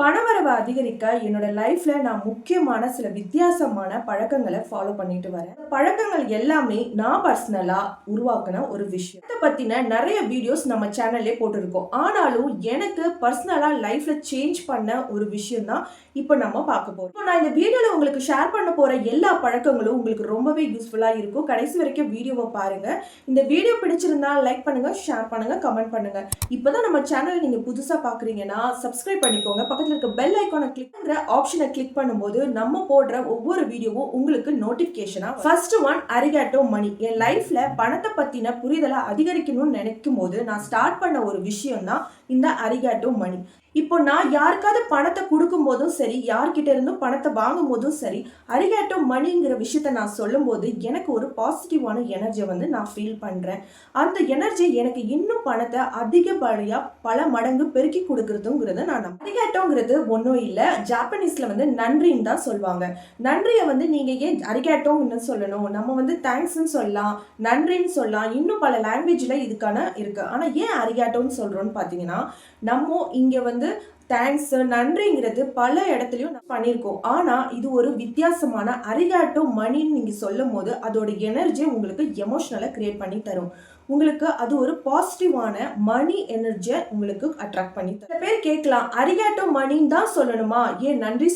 பணவரவு அதிகரிக்க என்னோட லைஃப்ல நான் முக்கியமான சில வித்தியாசமான பழக்கங்களை ஃபாலோ பண்ணிட்டு வரேன். பழக்கங்கள் எல்லாமே நான் பர்சனலா உருவாக்கின ஒரு விஷயம். இதை பத்தின நிறைய வீடியோஸ் நம்ம சேனல்லே போட்டிருக்கோம். ஆனாலும் எனக்கு பர்சனலா லைஃப்ல சேஞ்ச் பண்ண ஒரு விஷயம் தான் இப்போ நம்ம பார்க்க போறோம். இப்போ நான் இந்த வீடியோல உங்களுக்கு ஷேர் பண்ண போற எல்லா பழக்கங்களும் உங்களுக்கு ரொம்பவே யூஸ்ஃபுல்லா இருக்கும். கடைசி வரைக்கும் வீடியோவை பாருங்க. இந்த வீடியோ பிடிச்சிருந்தா லைக் பண்ணுங்க, ஷேர் பண்ணுங்க, கமெண்ட் பண்ணுங்க. இப்போதான் நம்ம சேனல் நீங்க புதுசா பாக்குறீங்கன்னா சப்ஸ்கிரைப் பண்ணிக்கோங்க. பக்கத்துல இருக்க பெல் ஐகானை கிளிக் பண்ற ஆப்ஷனை கிளிக் பண்ணும்போது நம்ம போடுற ஒவ்வொரு வீடியோவும் உங்களுக்கு நோட்டிபிகேஷனா. ஃபர்ஸ்ட் ஒன், அரிகாட்டோ மணி. என் லைஃப்ல பணத்தை பத்தின புரிதலை அதிகரிக்கணும்னு நினைக்கும் போது நான் ஸ்டார்ட் பண்ண ஒரு விஷயம் தான் இந்த அரிகாட்டோ மணி. இப்போ நான் யாருக்காவது பணத்தை கொடுக்கும் போதும் சரி, யார்கிட்ட இருந்தும் பணத்தை வாங்கும் போதும் சரி, அரிகாட்டோ மணிங்கிற விஷயத்த நான் சொல்லும் போது எனக்கு ஒரு பாசிட்டிவான எனர்ஜியை நான் ஃபீல் பண்றேன். அந்த எனர்ஜி எனக்கு இன்னும் பணத்தை அதிகப்படியா பல மடங்கு பெருக்கி கொடுக்கறதுங்கிறத நான் அரிகாட்டோங்கிறது ஒன்றும் இல்லை, ஜாப்பனீஸ்ல நன்றின்னு தான் சொல்லுவாங்க. நன்றியை நீங்க ஏன் அரிகாட்டோன்னு சொல்லணும்? நம்ம தேங்க்ஸ்ன்னு சொல்லலாம், நன்றின்னு சொல்லலாம், இன்னும் பல லாங்குவேஜ்ல இதுக்கான இருக்கு. ஆனா ஏன் அரிகாட்டோன்னு சொல்றோம்னு பாத்தீங்கன்னா, நம்ம இங்க தேங்க்ஸ் நன்றிங்கிறது பல இடத்துலையும் பண்ணியிருக்கோம். ஆனால் இது ஒரு வித்தியாசமான அரிகாட்டோ மணின்னு நீங்கள் சொல்லும் போது அதோட எனர்ஜி உங்களுக்கு எமோஷனலாக கிரியேட் பண்ணி தரும். உங்களுக்கு அது ஒரு பாசிட்டிவான மணி எனர்ஜியை உங்களுக்கு அட்ராக்ட் பண்ணி தரும். சில பேர் கேட்கலாம், அரிகாட்டோ மணின்னு தான் சொல்லணுமா, ஏன் நன்றி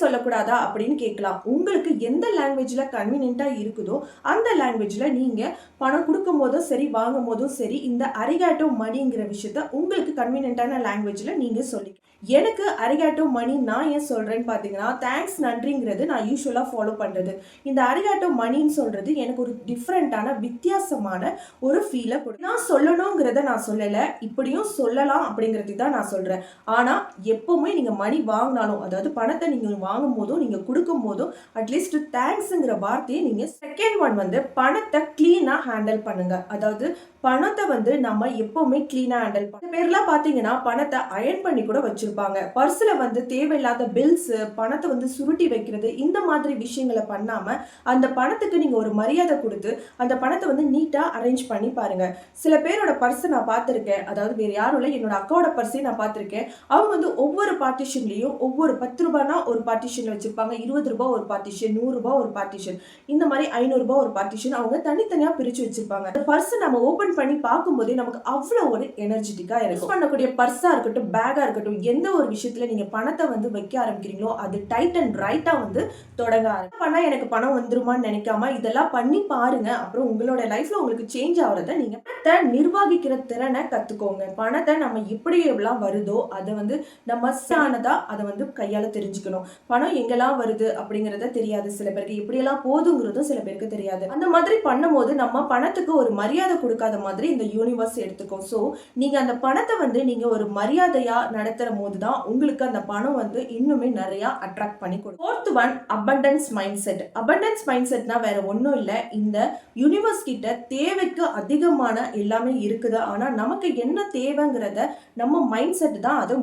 சொல்லக்கூடாதா அப்படின்னு கேட்கலாம். உங்களுக்கு எந்த லாங்குவேஜ்ல கன்வீனியன்ட்டா இருக்குதோ அந்த லாங்குவேஜ்ல நீங்க பணம் கொடுக்கும் போதும் சரி, வாங்கும் போதும் சரி, இந்த அரிகாட்டோ மணிங்கிற விஷயத்த உங்களுக்கு கன்வீனியன்ட்டான லாங்குவேஜ்ல நீங்க சொல்லி. எனக்கு அரிகாட்டோ மணி நான் ஏன் சொல்றேன்னு பார்த்தீங்கன்னா, தேங்க்ஸ் நன்றிங்கிறது நான் யூஸ்வலாக ஃபாலோ பண்ணுறது. இந்த அரிகாட்டோ மணின்னு சொல்றது எனக்கு ஒரு டிஃப்ரெண்ட்டான வித்தியாசமான ஒரு ஃபீலை கொடுக்கும். நான் சொல்லணுங்கிறத நான் சொல்லலை, இப்படியும் சொல்லலாம் அப்படிங்கிறதுக்கு தான் நான் சொல்கிறேன். ஆனால் எப்போவுமே நீங்கள் மணி வாங்கினாலும், அதாவது பணத்தை நீங்கள் வாங்கும் போதும் நீங்கள் கொடுக்கும் போதும் அட்லீஸ்ட் தேங்க்ஸுங்கிற வார்த்தையை நீங்கள். செகண்ட் ஒன் பணத்தை க்ளீனாக ஹேண்டில் பண்ணுங்க. அதாவது பணத்தை நம்ம எப்பவுமே கிளீனா ஹேண்டில் பண்ண. பேர்லாம் பாத்தீங்கன்னா பணத்தை அயன் பண்ணி கூட வச்சிருப்பாங்க. பர்ஸ்ல தேவையில்லாத பில்ஸ், பணத்தை சுருட்டி வைக்கிறது, இந்த மாதிரி விஷயங்களை பண்ணாம அந்த பணத்துக்கு நீங்க ஒரு மரியாதை கொடுத்து அந்த பணத்தை நீட்டா அரேஞ்ச் பண்ணி பாருங்க. சில பேரோட பர்ஸ் நான் பார்த்திருக்கேன், அதாவது வேற யாரும் இல்லை, என்னோட அக்காவோட பர்ஸையும் நான் பார்த்திருக்கேன். அவங்க ஒவ்வொரு பார்ட்டிஷன்லயும் ஒவ்வொரு 10 ரூபாய்னா ஒரு பார்ட்டிஷன்ல வச்சிருப்பாங்க, 20 ரூபாய் ஒரு பார்ட்டிஷன், 100 ரூபாய் ஒரு பார்ட்டிஷன், இந்த மாதிரி 500 ரூபாய் ஒரு பார்ட்டிஷன் அவங்க தனித்தனியா பிரிச்சு வச்சிருப்பாங்க. அந்த பர்ஸ் நம்ம ஓபன் பண்ணி பார்க்கும்போதே நமக்கு அவ்வளோ ஒரு எனர்ஜெட்டிக்கா இருக்கும். பண்ணக்கூடிய பர்ஸா இருக்கட்டும், பேக்கா இருக்கட்டும், எந்த ஒரு விஷயத்துல நீங்க பணத்தை வைக்க ஆரம்பிக்கிறீங்களோ அது டைட் அண்ட் ரைட்டா தொடங்க ஆரம்பிக்கும். பண்ணா எனக்கு பணம் வந்துருமான்னு நினைக்காம இதெல்லாம் பண்ணி பாருங்க. அப்புறம் உங்களோட லைஃப்ல உங்களுக்கு சேஞ்ச் ஆகிறத நீங்க பணத்தை நிர்வகிக்கிற திறனை கத்துக்கோங்க. பணத்தை நம்ம எப்படி எவ்வளவு வருதோ அதை நம்ம சானதா அதை கையால தெரிஞ்சுக்கணும். பணம் எங்கெல்லாம் வருது அப்படிங்கறத தெரியாது சில பேருக்கு, எப்படியெல்லாம் போதுங்கிறதும் சில பேருக்கு தெரியாது. அந்த மாதிரி பண்ணும்போது நம்ம பணத்துக்கு ஒரு மரியாதை கொடுக்காத மாதிரி இந்த யூனிவர்ஸ் எடுத்துக்கும். ஸோ நீங்க அந்த பணத்தை நீங்க ஒரு மரியாதையா நடத்துற போது தான் உங்களுக்கு அந்த பணம் இன்னுமே நிறைய அட்ராக்ட் பண்ணி கொடுக்கும். Fourth one, abundance mind set. Abundance mind செட்னா வேற ஒன்றும் இல்லை, இந்த யூனிவர்ஸ் கிட்ட தேவைக்கு அதிகமான எல்லாமே இருக்குது. ஆனா நமக்கு என்ன தேவைங்கிறத நம்ம மைண்ட் செட் தான் அதை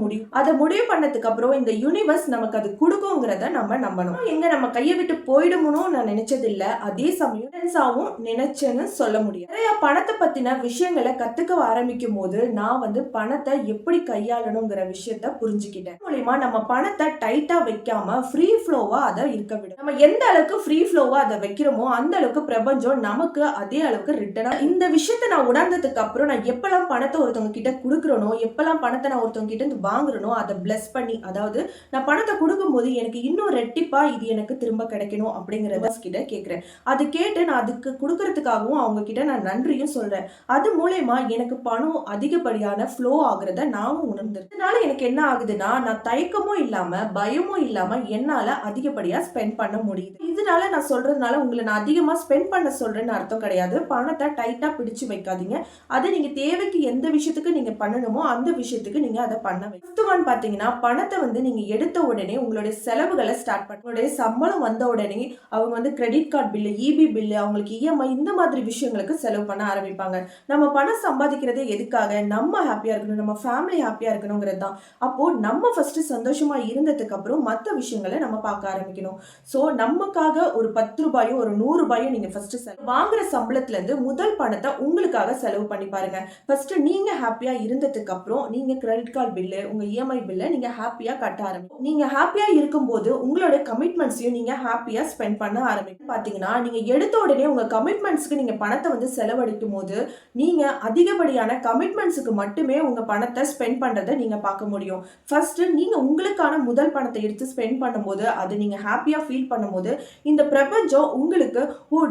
முடிவு பண்ணதுக்கு அப்புறம் இந்த யூனிவர்ஸ் நமக்கு அது கொடுக்குங்கிறத நம்ம நம்பணும். எங்க நம்ம கையை விட்டு போயிடுமோ நான் நினைச்சது இல்லை, அதே சமயம் நினைச்சேன்னு சொல்ல முடியும். நிறைய பணத்தை பத்தின விஷயங்களை கத்துக்க ஆரம்பிக்கும் போது நான் பணத்தை எப்படி கையாளணுங்கிற விஷயத்த புரிஞ்சுக்கிட்டேன். மூலமா நம்ம பணத்தை டைட்டா வைக்காம ஃப்ரீ ஃப்ளோவா அதை இருக்க விடும். நம்ம எந்த அளவுக்கு ஃப்ரீ ஃப்ளோவா அதை வைக்கிறோமோ அந்த அளவுக்கு பிரபஞ்சம் நமக்கு அதே அளவுக்கு ரிட்டர்னா. இந்த விஷயத்த நான் உணர்ந்ததுக்கு அப்புறம் நான் எப்பெல்லாம் பணத்தை ஒருத்தவங்க கிட்ட கொடுக்குறனோ, எப்பெல்லாம் பணத்தை நான் ஒருத்தவங்க கிட்ட இருந்து வாங்குறனோ அதை பிளஸ் பண்ணி, அதாவது நான் பணத்தை கொடுக்கும் போது எனக்கு இன்னும் ரெட்டிப்பா இது எனக்கு திரும்ப கிடைக்கணும் அப்படிங்கறத கிட்ட கேட்கிறேன். அது கேட்டு நான் அதுக்கு கொடுக்கறதுக்காகவும் அவங்க கிட்ட நான் நன்றியும் சொல்றேன். அது மூலமா எனக்கு பணம் அதிகப்படியான ஃப்ளோ ஆகுறத நானும் உணர்ந்தேன். இதனால எனக்கு என்ன ஆகுதுன்னா, நான் தயக்கமும் இல்லாம பயமும் இல்லாம என்னால அதிகப்படியா ஸ்பெண்ட் பண்ண முடியுது. இதனால நான் சொல்றதுனால உங்களை நான் அதிகமா ஸ்பெண்ட் பண்ண சொல்றேன்னு அர்த்தம் கிடையாது. பணத்தை டைட்டா பிடிச்சு வைக்காதீங்க. அது நீங்க தேவைக்கு எந்த விஷயத்துக்கு நீங்க பண்ணணுமோ அந்த விஷயத்துக்கு நீங்க அதை பண்ண வைக்கணும். பாத்தீங்கன்னா பணத்தை நீங்க எடுத்த உடனே உங்களுடைய செலவுகளை ஸ்டார்ட் பண்ண, உங்களுடைய சம்பளம் வந்த உடனே அவங்க credit card bill, EB bill, அவங்களுக்கு இஎம்ஐ, இந்த மாதிரி விஷயங்களுக்கு செலவு பண்ண ஆரம்பிப்பாங்க. நம்ம பணம் சம்பாதிக்கிறதே எதுக்காக? நம்ம ஹாப்பியா இருக்கணும், நம்ம ஃபேமிலி ஹாப்பியா இருக்கணுங்கிறது தான். அப்ப அப்போ நம்ம ஃபர்ஸ்ட் சந்தோஷமா இருந்ததுக்கு அப்புறம் மத்த விஷயங்களை நம்ம பார்க்க ஆரம்பிக்கணும். சோ நமக்காக ஒரு 10 ரூபாயோ ஒரு 100 ரூபாயோ நீங்க ஃபர்ஸ்ட் வாங்குற சம்பளத்துல இருந்து முதல் பணத்தை உங்களுக்காக செலவு பண்ணி பாருங்க. ஃபர்ஸ்ட் நீங்க ஹாப்பியா இருந்ததுக்கு அப்புறம் நீங்க கிரெடிட் கார்டு பில்லு, உங்க இஎம்ஐ பில்ல நீங்க ஹாப்பியா கட்ட ஆரம்பிக்கும். நீங்க ஹாப்பியா இருக்கும்போது உங்களுடைய கமிட்மெண்ட்ஸையும் நீங்க ஹாப்பியா ஸ்பெண்ட் பண்ண ஆரம்பிக்கும். பாத்தீங்கன்னா நீங்க எடுத்த உடனே உங்க கமிட்மெண்ட்ஸ்க்கு நீங்க பணத்தை வந்து செலவழிக்கும் போது நீங்க அதிகப்படியான கமிட்மெண்ட்ஸுக்கு மட்டுமே உங்க பணத்தை ஸ்பெண்ட் பண்றதை நீங்க பார்க்க முடியும். ஃபர்ஸ்ட் நீங்க உங்களுக்கான முதல் பணத்தை எடுத்து ஸ்பெண்ட் பண்ணும்போது அது நீங்க ஹாப்பியா ஃபீல் பண்ணும்போது இந்த பிரபஞ்சம் உங்களுக்கு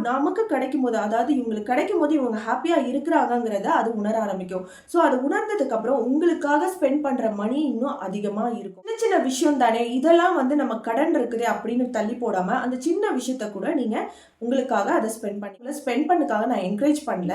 நமக்கு கிடைக்கும் போது, அதாவது இவங்களுக்கு கிடைக்கும் போது இவங்க ஹாப்பியா இருக்கிறாங்கிறத அது உணர ஆரம்பிக்கும். சோ அது உணர்ந்ததுக்கு அப்புறம் உங்களுக்காக ஸ்பெண்ட் பண்ற மணி இன்னும் அதிகமா இருக்கும். சின்ன சின்ன விஷயம் தானே, இதெல்லாம் வந்து நம்ம கடன் இருக்குது அப்படின்னு தள்ளி போடாம அந்த சின்ன விஷயத்த கூட நீங்க உங்களுக்காக அதை ஸ்பெண்ட் பண்ணுக்காக நான் என்கரேஜ் பண்ணல.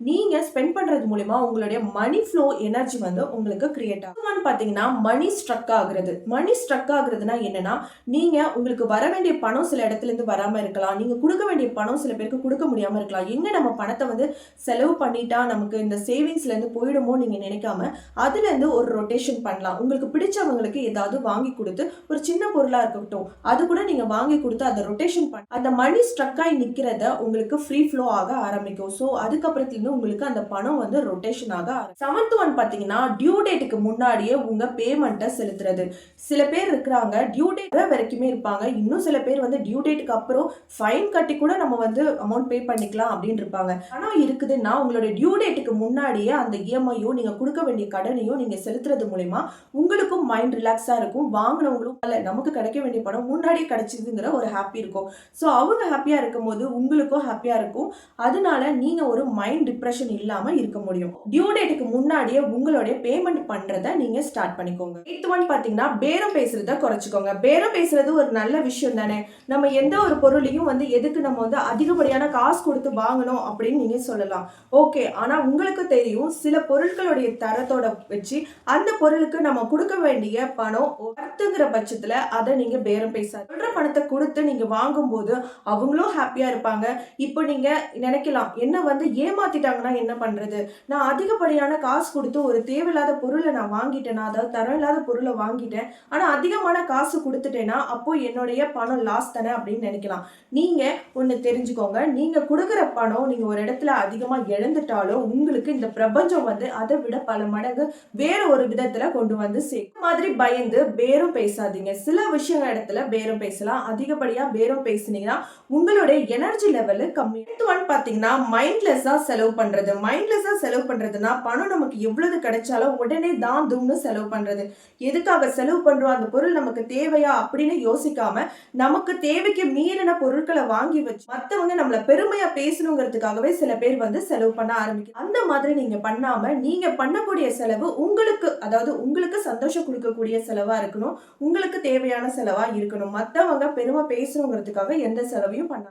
நீங்க ஸ்பெண்ட் பண்றது மூலமா உங்களுடைய மணி ஃப்ளோ எனர்ஜி வந்து உங்களுக்கு கிரியேட் ஆகும். பாத்தீங்கன்னா மணி ஸ்ட்ரக் ஆகுறதுனா என்னன்னா, நீங்க உங்களுக்கு வர வேண்டிய பணம் சில இடத்துல இருந்து வராம இருக்கலாம், நீங்க கொடுக்க வேண்டிய பணம் சில பேருக்கு கொடுக்க முடியாம இருக்கலாம். எங்க நம்ம பணத்தை வந்து செலவு பண்ணிட்டா நமக்கு இந்த சேவிங்ஸ்ல இருந்து போயிடுமோ நீங்க நினைக்காம அதுல இருந்து ஒரு ரொட்டேஷன் பண்ணலாம். உங்களுக்கு பிடிச்சவங்களுக்கு ஏதாவது வாங்கி கொடுத்து, ஒரு சின்ன பொருளா இருக்கட்டும் அது கூட நீங்க வாங்கி கொடுத்து அதை ரொட்டேஷன் பண்ண அந்த மணி ஸ்ட்ரக் ஆகி நிக்கிறத உங்களுக்கு ஃப்ரீ ஃப்ளோ ஆக ஆரம்பிக்கும். சோ அதுக்கப்புறத்துல இருந்து உங்களுக்கு அந்த பணம் வந்து ரொட்டேஷன் ஆக செவன்த் ஒன் பாத்தீங்கன்னா டியூ டேட்டுக்கு முன்னாடியே உங்க பேமெண்ட்டை செலுத்துறது. சில பேர் இருக்கிறாங்க டியூ டேட் வரைக்குமே இருப்பாங்க, இன்னும் சில பேர் வந்து டியூ டேட்டுக்கு அப்புறம் ஃபைன் கட்டி கூட நம்ம வந்து அமௌண்ட் பே பண்ணிக்கலாம் அப்படின்னு இருப்பாங்க. பணம் இருக்குதுன்னா உங்களுடைய டியூ டேட்டுக்கு முன்னாடியே அந்த இஎம்ஐயோ நீங்க கொடுக்க வேண்டிய கடனையோ நீங்க செலுத்துறது மூலமா உங்களுக்கும் மைண்ட் ரிலாக்ஸா இருக்கும், வாங்கினவங்களும் அல்ல நமக்கு கிடைக்க வேண்டிய பணம் முன்னாடியே கிடைச்சதுங்கிற ஒரு ஹாப்பி இருக்கும். சோ அவங்க ஹாப்பியா இருக்கும் போது உங்களுக்கும் ஹாப்பியா இருக்கும். அதனால நீங்க ஒரு மைண்ட் டிப்ரெஷன் இல்லாம இருக்க முடியும். டியூ டேட்டுக்கு முன்னாடியே உங்களுடைய பேமெண்ட் பண்றதை நீங்க ஸ்டார்ட் பண்ணிக்கோங்க. எய்த் ஒன் பாத்தீங்கன்னா பேரம் பேசுறத குறைச்சிக்கோங்க. பேரம் பேசுறது ஒரு நல்ல விஷயம் தானே. நம்ம எந்த ஒரு பொருளையும் வந்து எதுக்கு நம்ம வந்து அதிகப்படியான காசு கொடுத்து வாங்கணும் அப்படின்னு நீங்க சொல்லலாம். ஓகே, ஆனா உங்களுக்கு தெரியும் சில பொருட்களுடைய தரத்தோட வச்சு அந்த பொருளுக்கு நம்ம கொடுக்க வேண்டிய பணம் ஒர்த்துங்கிற பட்சத்துல அதை நீங்க பேரம் பேசாது. சொல்ற பணத்தை கொடுத்து நீங்க வாங்கும் போது அவங்களும் ஹாப்பியா இருப்பாங்க. இப்போ நீங்க நினைக்கலாம் என்ன வந்து ஏமாத்திட்டாங்கன்னா என்ன பண்றது, நான் அதிகப்படியான காசு கொடுத்து ஒரு தேவையில்லாத பொருளை நான் வாங்கிட்டேன்னா, அதாவது தரம் இல்லாத பொருளை வாங்கிட்டேன் ஆனா அதிகமான காசு கொடுத்துட்டேன்னா அப்போ என்னுடைய பணம் லாஸ் தானே அப்படின்னு நினைக்கலாம். நீங்க ஒண்ணு தெரிஞ்சுக்கோங்க, நீங்க கொடுக்குற பணம் நீங்க ஒரு இடத்துல அதிகமா இழந்துட்டாலும் உங்களுக்கு இந்த பிரபஞ்சம் வந்து அதை விட பல மடங்கு வேற ஒரு விதத்துல கொண்டு வந்து சேர்க்கும். மாதிரி பயந்து பேரம் பேசாதீங்க. சில விஷயங்கள் இடத்துல பேரம் பேசலாம், அதிகப்படியா பேரம் பேசினீங்கன்னா உங்களுடைய எனர்ஜி லெவல் கம்மி. பாத்தீங்கன்னா மைண்ட்லெஸ்ஸா செலவு பண்றது. மைண்ட்லெஸ்ஸா செலவு பண்றதுன்னா பணம் நமக்கு எவ்வளவு கிடைச்சாலும் உடனே தான் தும்னு செலவு பண்றது. எதுக்காக செலவு பண்றோம், அந்த பொருள் நமக்கு தேவையா அப்படின்னு யோசிக்காம நமக்கு தேவைக்கு மீறின பொருட்களை வாங்கி வச்சு மத்தவங்க நம்மள பெருமையா பேசணுங்கிறதுக்காகவே சில பேர் வந்து செலவு பண்ண ஆரம்பிக்கும். அந்த மாதிரி நீங்க பண்ணாம நீங்க பண்ணக்கூடிய செலவு உங்களுக்கு, அதாவது உங்களுக்கு சந்தோஷம் கொடுக்கக்கூடிய செலவா இருக்கணும், உங்களுக்கு தேவையான செலவா இருக்கணும். மத்தவங்க பெருமை பேசணுங்கிறதுக்காக எந்த செலவையும் பண்ண.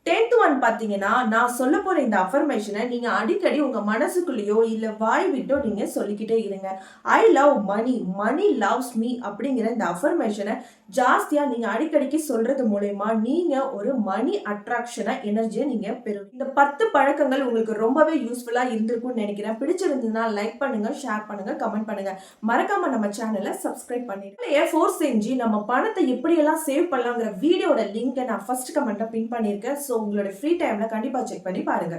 10th ஒன் பாத்தீங்கன்னா நான் சொல்ல போற இந்த அஃபர்மேஷனை நீங்க அடிக்கடி உங்க மனசுக்குள்ளேயோ இல்ல வாய் விட்டோ நீங்க சொல்லிக்கிட்டே இருங்க. I love money, money loves me அப்படிங்கிற இந்த அஃபர்மேஷனை ஜாஸ்தியா நீங்க அடிக்கடிக்கு சொல்றது மூலமா நீங்க ஒரு மணி அட்ராக்ஷனா எனர்ஜியை நீங்க பெறுவீங்க. இந்த 10 பழக்கங்கள் உங்களுக்கு ரொம்பவே யூஸ்ஃபுல்லா இருந்திருக்கும்னு நினைக்கிறேன். பிடிச்சிருந்ததுன்னா லைக் பண்ணுங்க, ஷேர் பண்ணுங்க, கமெண்ட் பண்ணுங்க. மறக்காம நம்ம சேனலை சப்ஸ்கிரைப் பண்ணிடுங்க. ஃபோர்ஸ் செஞ்சு நம்ம பணத்தை எப்படியெல்லாம் சேவ் பண்ணலாங்கிற வீடியோட லிங்கை நான் ஃபர்ஸ்ட் கமெண்ட்ல பின் பண்ணியிருக்கேன். ஸோ உங்களோட ஃப்ரீ டைம்ல கண்டிப்பா செக் பண்ணி பாருங்க.